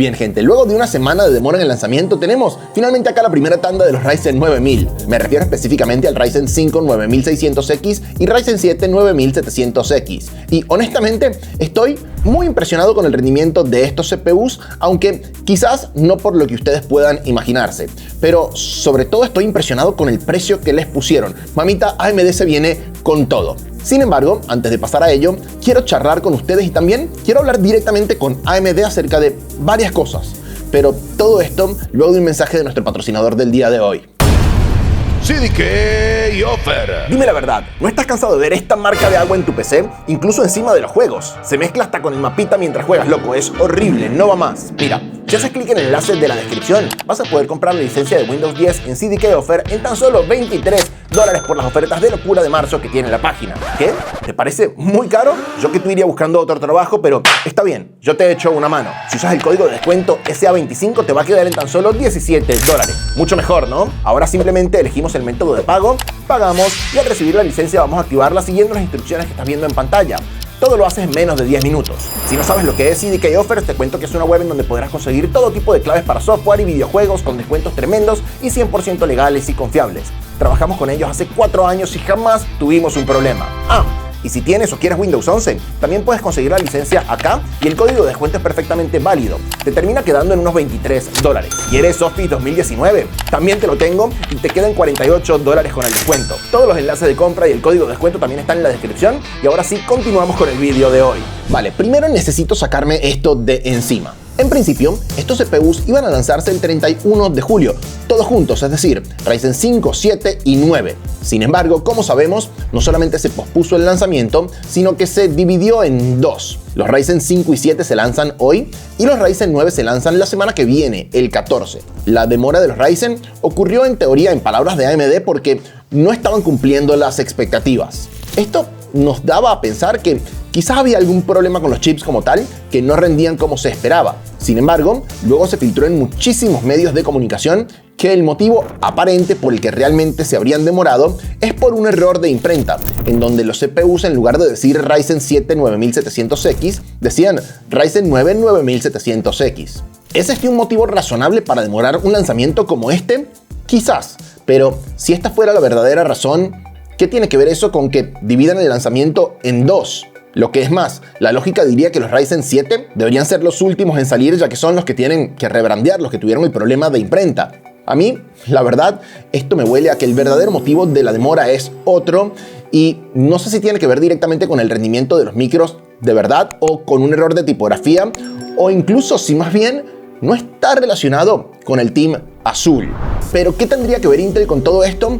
Bien gente, luego de una semana de demora en el lanzamiento tenemos finalmente acá la primera tanda de los Ryzen 9000. Me refiero específicamente al Ryzen 5 9600X y Ryzen 7 9700X. Y honestamente estoy muy impresionado con el rendimiento de estos CPUs, aunque quizás no por lo que ustedes puedan imaginarse. Pero sobre todo estoy impresionado con el precio que les pusieron. Mamita, AMD se viene con todo. Sin embargo, antes de pasar a ello, quiero charlar con ustedes y también quiero hablar directamente con AMD acerca de varias cosas. Pero todo esto luego de un mensaje de nuestro patrocinador del día de hoy. CDK Offer. Dime la verdad, ¿no estás cansado de ver esta marca de agua en tu PC? Incluso encima de los juegos. Se mezcla hasta con el mapita mientras juegas, loco. Es horrible, no va más. Mira, si haces clic en el enlace de la descripción, vas a poder comprar la licencia de Windows 10 en CDK Offer en tan solo $23 por las ofertas de locura de marzo que tiene la página. ¿Qué? ¿Te parece muy caro? Yo que tú iría buscando otro trabajo, pero está bien, yo te echo una mano. Si usas el código de descuento SA25 te va a quedar en tan solo $17. Mucho mejor, ¿no? Ahora simplemente elegimos el método de pago, pagamos y al recibir la licencia vamos a activarla siguiendo las instrucciones que estás viendo en pantalla. Todo lo haces en menos de 10 minutos. Si no sabes lo que es CDK Offers, te cuento que es una web en donde podrás conseguir todo tipo de claves para software y videojuegos con descuentos tremendos y 100% legales y confiables. Trabajamos con ellos hace 4 años y jamás tuvimos un problema. Y si tienes o quieres Windows 11, también puedes conseguir la licencia acá y el código de descuento es perfectamente válido. Te termina quedando en unos $23. ¿Quieres Office 2019? También te lo tengo y te quedan $48 con el descuento. Todos los enlaces de compra y el código de descuento también están en la descripción. Y ahora sí, continuamos con el vídeo de hoy. Vale, primero necesito sacarme esto de encima. En principio, estos CPUs iban a lanzarse el 31 de julio, todos juntos, es decir, Ryzen 5, 7 y 9. Sin embargo, como sabemos, no solamente se pospuso el lanzamiento, sino que se dividió en dos. Los Ryzen 5 y 7 se lanzan hoy y los Ryzen 9 se lanzan la semana que viene, el 14. La demora de los Ryzen ocurrió en teoría, en palabras de AMD, porque no estaban cumpliendo las expectativas. Esto nos daba a pensar que quizás había algún problema con los chips como tal, que no rendían como se esperaba. Sin embargo, luego se filtró en muchísimos medios de comunicación que el motivo aparente por el que realmente se habrían demorado es por un error de imprenta, en donde los CPUs, en lugar de decir Ryzen 7 9700X, decían Ryzen 9 9700X. ¿Es este un motivo razonable para demorar un lanzamiento como este? Quizás, pero si esta fuera la verdadera razón, ¿qué tiene que ver eso con que dividan el lanzamiento en dos? Lo que es más, la lógica diría que los Ryzen 7 deberían ser los últimos en salir, ya que son los que tienen que rebrandear, los que tuvieron el problema de imprenta. A mí, la verdad, esto me huele a que el verdadero motivo de la demora es otro y no sé si tiene que ver directamente con el rendimiento de los micros de verdad o con un error de tipografía o incluso si más bien no está relacionado con el Team Azul. Pero ¿qué tendría que ver Intel con todo esto?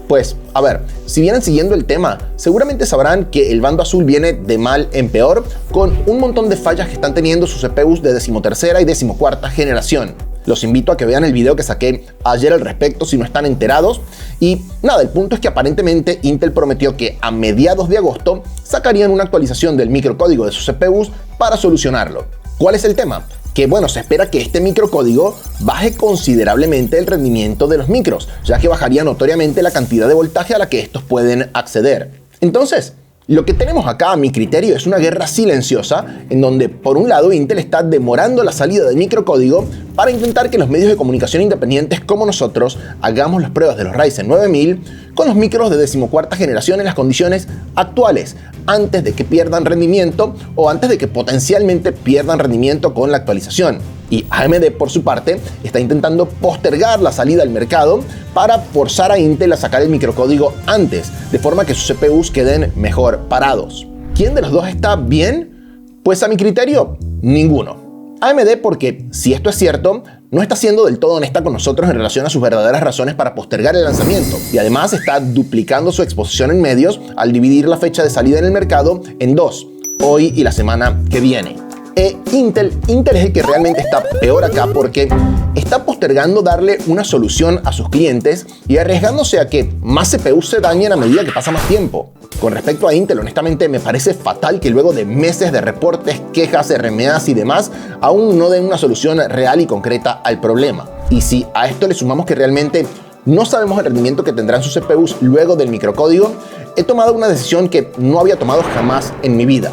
Pues, a ver, si vienen siguiendo el tema, seguramente sabrán que el bando azul viene de mal en peor, con un montón de fallas que están teniendo sus CPUs de 13ª y 14ª generación. Los invito a que vean el video que saqué ayer al respecto si no están enterados. Y nada, el punto es que aparentemente Intel prometió que a mediados de agosto sacarían una actualización del microcódigo de sus CPUs para solucionarlo. ¿Cuál es el tema? Que bueno, se espera que este microcódigo baje considerablemente el rendimiento de los micros, ya que bajaría notoriamente la cantidad de voltaje a la que estos pueden acceder. Entonces, lo que tenemos acá, a mi criterio, es una guerra silenciosa en donde, por un lado, Intel está demorando la salida del microcódigo para intentar que los medios de comunicación independientes como nosotros hagamos las pruebas de los Ryzen 9000 con los micros de 14ª generación en las condiciones actuales, antes de que pierdan rendimiento o antes de que potencialmente pierdan rendimiento con la actualización. Y AMD, por su parte, está intentando postergar la salida al mercado para forzar a Intel a sacar el microcódigo antes, de forma que sus CPUs queden mejor parados. ¿Quién de los dos está bien? Pues a mi criterio, ninguno. AMD porque, si esto es cierto, no está siendo del todo honesta con nosotros en relación a sus verdaderas razones para postergar el lanzamiento y además está duplicando su exposición en medios al dividir la fecha de salida en el mercado en dos, hoy y la semana que viene. Intel es el que realmente está peor acá porque está postergando darle una solución a sus clientes y arriesgándose a que más CPUs se dañen a medida que pasa más tiempo. Con respecto a Intel, honestamente me parece fatal que luego de meses de reportes, quejas, RMAs y demás, aún no den una solución real y concreta al problema. Y si a esto le sumamos que realmente no sabemos el rendimiento que tendrán sus CPUs luego del microcódigo, he tomado una decisión que no había tomado jamás en mi vida.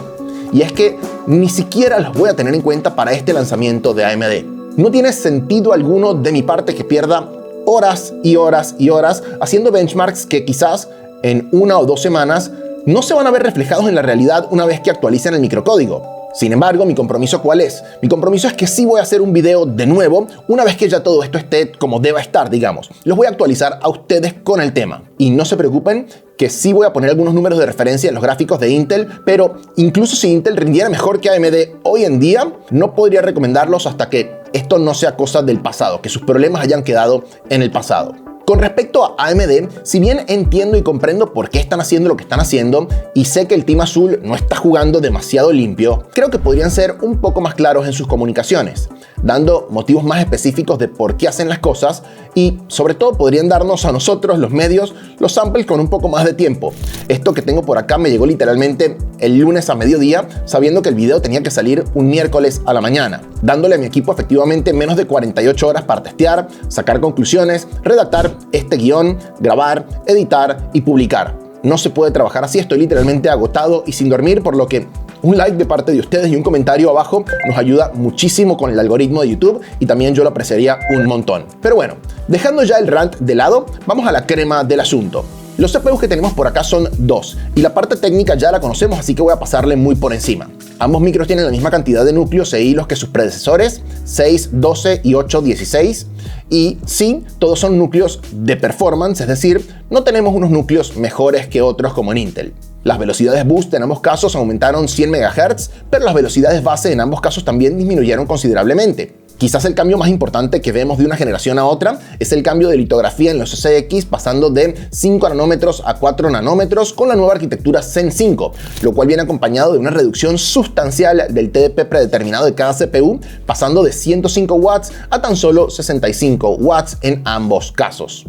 Y es que ni siquiera los voy a tener en cuenta para este lanzamiento de AMD. No tiene sentido alguno de mi parte que pierda horas y horas y horas haciendo benchmarks que quizás en 1 o 2 semanas no se van a ver reflejados en la realidad una vez que actualicen el microcódigo. Sin embargo, ¿mi compromiso cuál es? Mi compromiso es que sí voy a hacer un video de nuevo una vez que ya todo esto esté como deba estar, digamos. Los voy a actualizar a ustedes con el tema. Y no se preocupen que sí voy a poner algunos números de referencia en los gráficos de Intel, pero incluso si Intel rindiera mejor que AMD hoy en día, no podría recomendarlos hasta que esto no sea cosa del pasado, que sus problemas hayan quedado en el pasado. Con respecto a AMD, si bien entiendo y comprendo por qué están haciendo lo que están haciendo y sé que el Team Azul no está jugando demasiado limpio, creo que podrían ser un poco más claros en sus comunicaciones, dando motivos más específicos de por qué hacen las cosas y sobre todo podrían darnos a nosotros, los medios, los samples con un poco más de tiempo. Esto que tengo por acá me llegó literalmente el lunes a mediodía, sabiendo que el video tenía que salir un miércoles a la mañana, dándole a mi equipo efectivamente menos de 48 horas para testear, sacar conclusiones, redactar este guión, grabar, editar y publicar. No se puede trabajar así, estoy literalmente agotado y sin dormir, por lo que un like de parte de ustedes y un comentario abajo nos ayuda muchísimo con el algoritmo de YouTube y también yo lo apreciaría un montón. Pero bueno, dejando ya el rant de lado, vamos a la crema del asunto. Los CPUs que tenemos por acá son 2 y la parte técnica ya la conocemos, así que voy a pasarle muy por encima. Ambos micros tienen la misma cantidad de núcleos e hilos que sus predecesores, 6, 12 y 8, 16. Y sí, todos son núcleos de performance, es decir, no tenemos unos núcleos mejores que otros como en Intel. Las velocidades boost en ambos casos aumentaron 100 MHz, pero las velocidades base en ambos casos también disminuyeron considerablemente. Quizás el cambio más importante que vemos de una generación a otra es el cambio de litografía en los SX, pasando de 5 nanómetros a 4 nanómetros con la nueva arquitectura Zen 5, lo cual viene acompañado de una reducción sustancial del TDP predeterminado de cada CPU, pasando de 105 watts a tan solo 65 watts en ambos casos.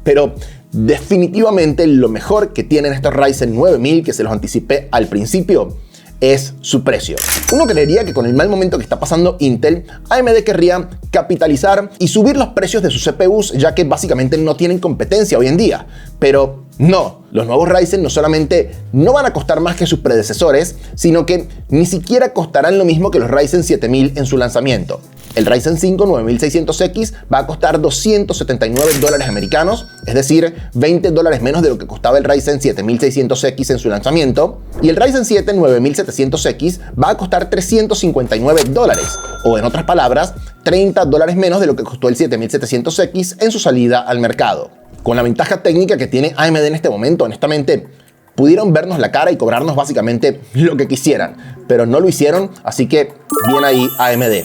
Pero definitivamente lo mejor que tienen estos Ryzen 9000, que se los anticipé al principio, es su precio. Uno creería que con el mal momento que está pasando Intel, AMD querría capitalizar y subir los precios de sus CPUs, ya que básicamente no tienen competencia hoy en día. Pero no, los nuevos Ryzen no solamente no van a costar más que sus predecesores, sino que ni siquiera costarán lo mismo que los Ryzen 7000 en su lanzamiento. El Ryzen 5 9600X va a costar $279 americanos, es decir, $20 menos de lo que costaba el Ryzen 7600X en su lanzamiento, y el Ryzen 7 9700X va a costar $359, o en otras palabras, $30 menos de lo que costó el 7700X en su salida al mercado. Con la ventaja técnica que tiene AMD en este momento, honestamente, pudieron vernos la cara y cobrarnos básicamente lo que quisieran, pero no lo hicieron, así que bien ahí AMD.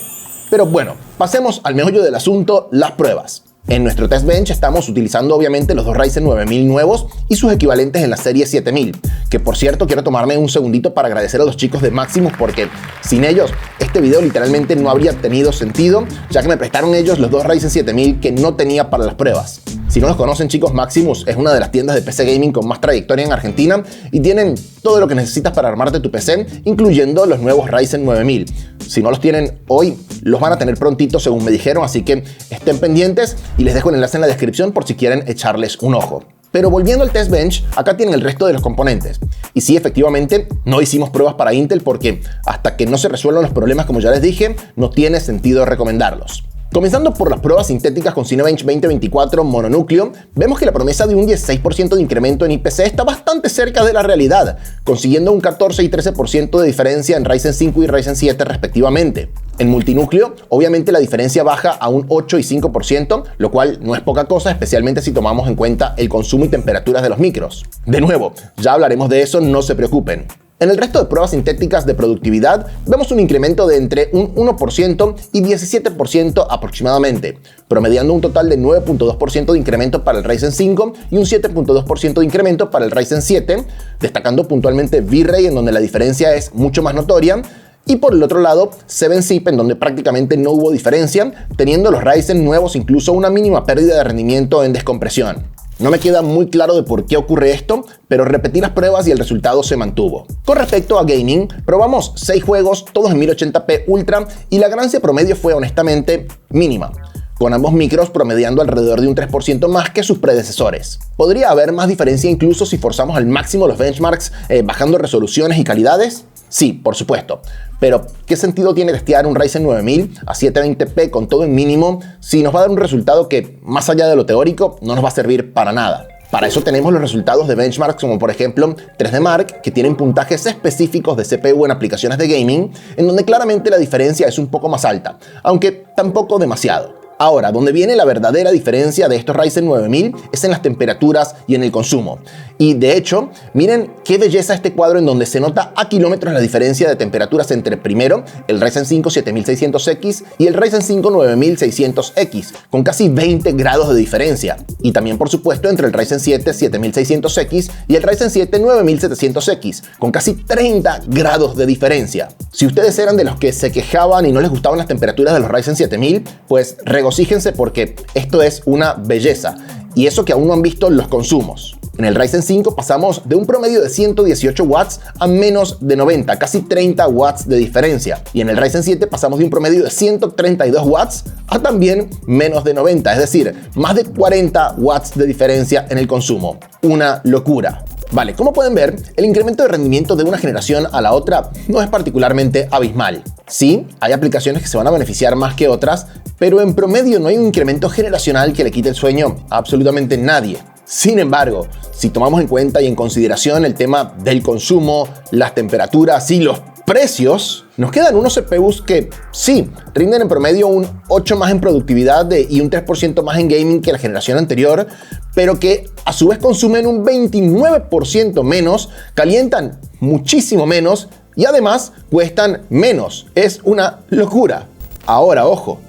Pero bueno, pasemos al meollo del asunto, las pruebas. En nuestro test bench estamos utilizando obviamente los dos Ryzen 9000 nuevos y sus equivalentes en la serie 7000, que por cierto quiero tomarme un segundito para agradecer a los chicos de Maximus, porque sin ellos este video literalmente no habría tenido sentido, ya que me prestaron ellos los dos Ryzen 7000 que no tenía para las pruebas. Si no los conocen, chicos, Maximus es una de las tiendas de PC Gaming con más trayectoria en Argentina y tienen todo lo que necesitas para armarte tu PC, incluyendo los nuevos Ryzen 9000. Si no los tienen hoy, los van a tener prontito según me dijeron, así que estén pendientes y les dejo el enlace en la descripción por si quieren echarles un ojo. Pero volviendo al test bench, acá tienen el resto de los componentes. Y sí, efectivamente, no hicimos pruebas para Intel porque hasta que no se resuelvan los problemas, como ya les dije, no tiene sentido recomendarlos. Comenzando por las pruebas sintéticas con Cinebench 2024 mononúcleo, vemos que la promesa de un 16% de incremento en IPC está bastante cerca de la realidad, consiguiendo un 14 y 13% de diferencia en Ryzen 5 y Ryzen 7 respectivamente. En multinúcleo, obviamente la diferencia baja a un 8 y 5%, lo cual no es poca cosa, especialmente si tomamos en cuenta el consumo y temperaturas de los micros. De nuevo, ya hablaremos de eso, no se preocupen. En el resto de pruebas sintéticas de productividad, vemos un incremento de entre un 1% y 17% aproximadamente, promediando un total de 9.2% de incremento para el Ryzen 5 y un 7.2% de incremento para el Ryzen 7, destacando puntualmente V-Ray, en donde la diferencia es mucho más notoria, y por el otro lado, 7-Zip, en donde prácticamente no hubo diferencia, teniendo los Ryzen nuevos incluso una mínima pérdida de rendimiento en descompresión. No me queda muy claro de por qué ocurre esto, pero repetí las pruebas y el resultado se mantuvo. Con respecto a gaming, probamos 6 juegos, todos en 1080p Ultra, y la ganancia promedio fue honestamente mínima, con ambos micros promediando alrededor de un 3% más que sus predecesores. ¿Podría haber más diferencia incluso si forzamos al máximo los benchmarks bajando resoluciones y calidades? Sí, por supuesto, Pero, ¿qué sentido tiene testear un Ryzen 9000 a 720p con todo en mínimo si nos va a dar un resultado que, más allá de lo teórico, no nos va a servir para nada? Para eso tenemos los resultados de benchmarks como por ejemplo 3D Mark, que tienen puntajes específicos de CPU en aplicaciones de gaming, en donde claramente la diferencia es un poco más alta, aunque tampoco demasiado. Ahora, donde viene la verdadera diferencia de estos Ryzen 9000 es en las temperaturas y en el consumo. Y de hecho, miren qué belleza este cuadro en donde se nota a kilómetros la diferencia de temperaturas entre primero el Ryzen 5 7600X y el Ryzen 5 9600X, con casi 20 grados de diferencia. Y también por supuesto entre el Ryzen 7 7600X y el Ryzen 7 9700X, con casi 30 grados de diferencia. Si ustedes eran de los que se quejaban y no les gustaban las temperaturas de los Ryzen 7000, pues regocíjense porque esto es una belleza. Y eso que aún no han visto los consumos. En el Ryzen 5 pasamos de un promedio de 118 watts a menos de 90, casi 30 watts de diferencia. Y en el Ryzen 7 pasamos de un promedio de 132 watts a también menos de 90, es decir, más de 40 watts de diferencia en el consumo. Una locura. Vale, como pueden ver, el incremento de rendimiento de una generación a la otra no es particularmente abismal. Sí, hay aplicaciones que se van a beneficiar más que otras, pero en promedio no hay un incremento generacional que le quite el sueño a absolutamente nadie. Sin embargo, si tomamos en cuenta y en consideración el tema del consumo, las temperaturas y los precios, nos quedan unos CPUs que sí, rinden en promedio un 8 más en productividad y un 3% más en gaming que la generación anterior, pero que a su vez consumen un 29% menos, calientan muchísimo menos y además cuestan menos. Es una locura. Ahora, ojo,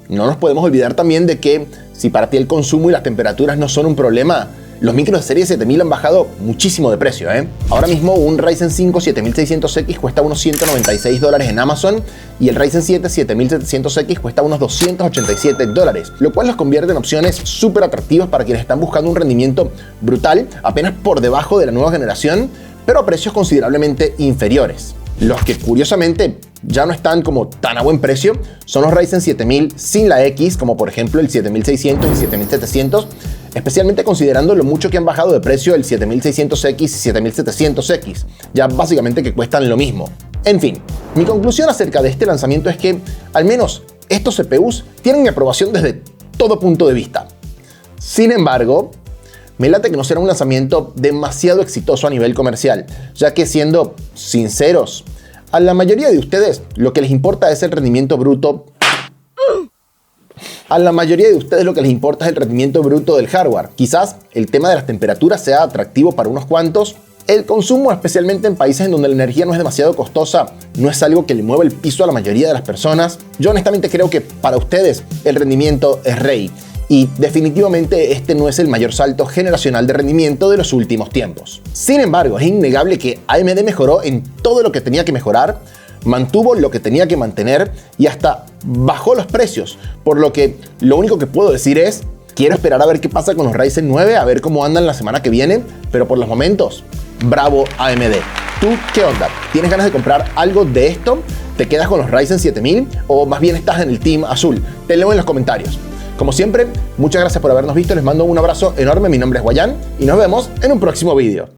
no nos podemos olvidar también de que si para ti el consumo y las temperaturas no son un problema, los micros de serie 7000 han bajado muchísimo de precio, ¿eh? Ahora mismo un Ryzen 5 7600X cuesta unos $196 en Amazon y el Ryzen 7 7700X cuesta unos $287, lo cual los convierte en opciones súper atractivas para quienes están buscando un rendimiento brutal, apenas por debajo de la nueva generación, pero a precios considerablemente inferiores. Los que curiosamente ya no están como tan a buen precio son los Ryzen 7000 sin la X, como por ejemplo el 7600 y 7700, especialmente considerando lo mucho que han bajado de precio el 7600X y 7700X, ya básicamente que cuestan lo mismo. En fin, mi conclusión acerca de este lanzamiento es que al menos estos CPUs tienen mi aprobación desde todo punto de vista. Sin embargo, me late que no será un lanzamiento demasiado exitoso a nivel comercial, ya que siendo sinceros, a la mayoría de ustedes lo que les importa es el rendimiento bruto. A la mayoría de ustedes lo que les importa es el rendimiento bruto del hardware. Quizás el tema de las temperaturas sea atractivo para unos cuantos. El consumo, especialmente en países en donde la energía no es demasiado costosa, no es algo que le mueva el piso a la mayoría de las personas. Yo honestamente creo que para ustedes el rendimiento es rey. Y definitivamente este no es el mayor salto generacional de rendimiento de los últimos tiempos. Sin embargo, es innegable que AMD mejoró en todo lo que tenía que mejorar, mantuvo lo que tenía que mantener y hasta bajó los precios. Por lo que lo único que puedo decir es, quiero esperar a ver qué pasa con los Ryzen 9, a ver cómo andan la semana que viene, pero por los momentos, bravo AMD. ¿Tú qué onda? ¿Tienes ganas de comprar algo de esto? ¿Te quedas con los Ryzen 7000 o más bien estás en el team azul? Te leo en los comentarios. Como siempre, muchas gracias por habernos visto, les mando un abrazo enorme, mi nombre es Guayán y nos vemos en un próximo vídeo.